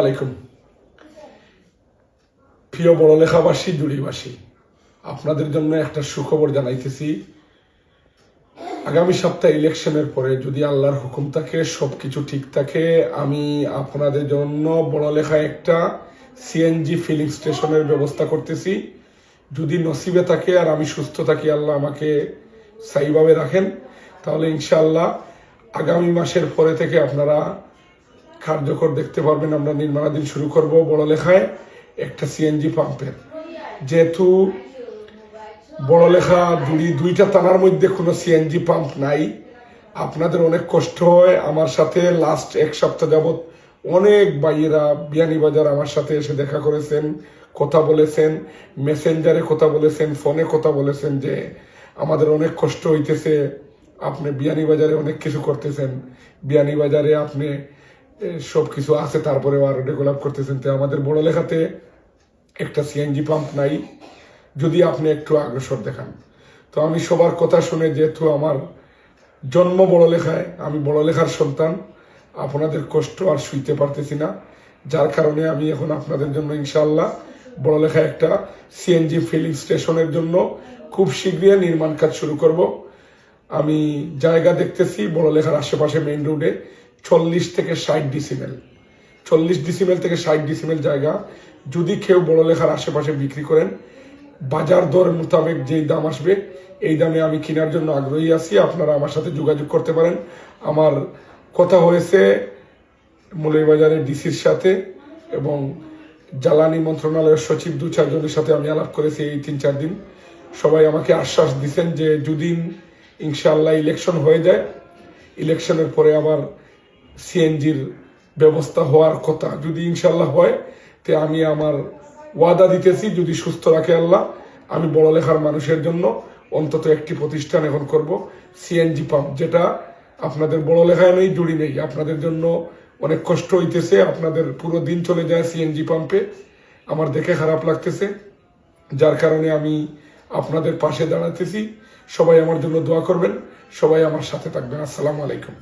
আলাইকুম। প্রিয় বড়লেখাবাসী, জুড়িবাসী, আপনাদের জন্য একটা সুখবর জানাইতেছি। আগামী সপ্তাহে ইলেকশনের পরে যদি আল্লাহর হুকুম থাকে, সবকিছু ঠিক থাকে, আমি আপনাদের জন্য বড়লেখায় একটা সিএনজি ফিলিং স্টেশনের ব্যবস্থা করতেছি। যদি নসিবে থাকে আর আমি সুস্থ থাকি, আল্লাহ আমাকে সাইভাবে রাখেন, তাহলে ইনশাআল্লাহ আগামী মাসের পরে থেকে আপনারা কার্যকর দেখতে পারবেন। আমরা নির্মাণাধীন শুরু করব বড়লেখায় একটা সিএনজি পাম্পের। যেহেতু বড়লেখা দুইটা থানার মধ্যে কোনো সিএনজি পাম্প নাই, আপনাদের অনেক কষ্ট হয়। আমার সাথে লাস্ট এক সপ্তাহ যাবৎ অনেক ভাইয়েরা বিয়ানীবাজার আমার সাথে এসে দেখা করেছেন, কথা বলেছেন, মেসেঞ্জারে কথা বলেছেন, ফোনে কথা বলেছেন যে আমাদের অনেক কষ্ট হইতেছে, আপনি বিয়ানীবাজারে অনেক কিছু করতেছেন, বিয়ানীবাজারে আপনি সব কিছু আছে, তারপরেও আরো ডেভেলপ করতেছেন, তো আমাদের বড়লেখাতে একটা সিএনজি পাম্প নাই, যদি আপনি একটু অগ্রসর দেখান। তো আমি সবার কথা শুনে, যেহেতু আমার জন্ম বড়লেখায়, আমি বড়লেখার সন্তান, আপনাদের কষ্ট আর শুইতে পারতেছি না, যার কারণে আমি এখন আপনাদের জন্য ইনশাআল্লাহ বড়লেখায় একটা সিএনজি ফিলিং স্টেশনের জন্য খুব শীঘ্রই নির্মাণ কাজ শুরু করব। আমি জায়গা দেখতেছি বড়লেখার আশেপাশে মেইন রোডে 40 থেকে 60 ডিসিমেল, 40 ডিসিমেল থেকে 60 ডিসিমেল জায়গা যদি কেউ বড়লেখার আশেপাশে বিক্রি করেন, বাজার দর মোতাবেক যেই দাম আসবে এই দামে আমি কেনার জন্য আগ্রহী আছি। আপনারা আমার সাথে যোগাযোগ করতে পারেন। আমার কথা হয়েছে মৌলভীবাজারের ডিসির সাথে এবং জ্বালানি মন্ত্রণালয়ের সচিব 2-4 জনের সাথে আমি আলাপ করেছি এই 3-4 দিন। সবাই আমাকে আশ্বাস দিচ্ছেন যে যদি ইনশাআল্লাহ ইলেকশন হয়ে যায়, ইলেকশনের পরে আবার সিএনজির ব্যবস্থা হওয়ার কথা যদি ইনশাআল্লাহ হয়, তে আমি আমার ওয়াদা দিতেছি, যদি সুস্থ রাখে আল্লাহ, আমি বড়লেখার মানুষের জন্য অন্তত একটি প্রতিষ্ঠান এখন করব সিএনজি পাম্প, যেটা আপনাদের বড়লেখায় নেই, জুড়ি নেই। আপনাদের জন্য অনেক কষ্ট হইতেছে, আপনাদের পুরো দিন চলে যায় সিএনজি পাম্পে, আমার দেখে খারাপ লাগতেছে, যার কারণে আমি আপনাদের পাশে দাঁড়াতেছি। সবাই আমার জন্য দোয়া করবেন, সবাই আমার সাথে থাকবেন। আসসালামু আলাইকুম।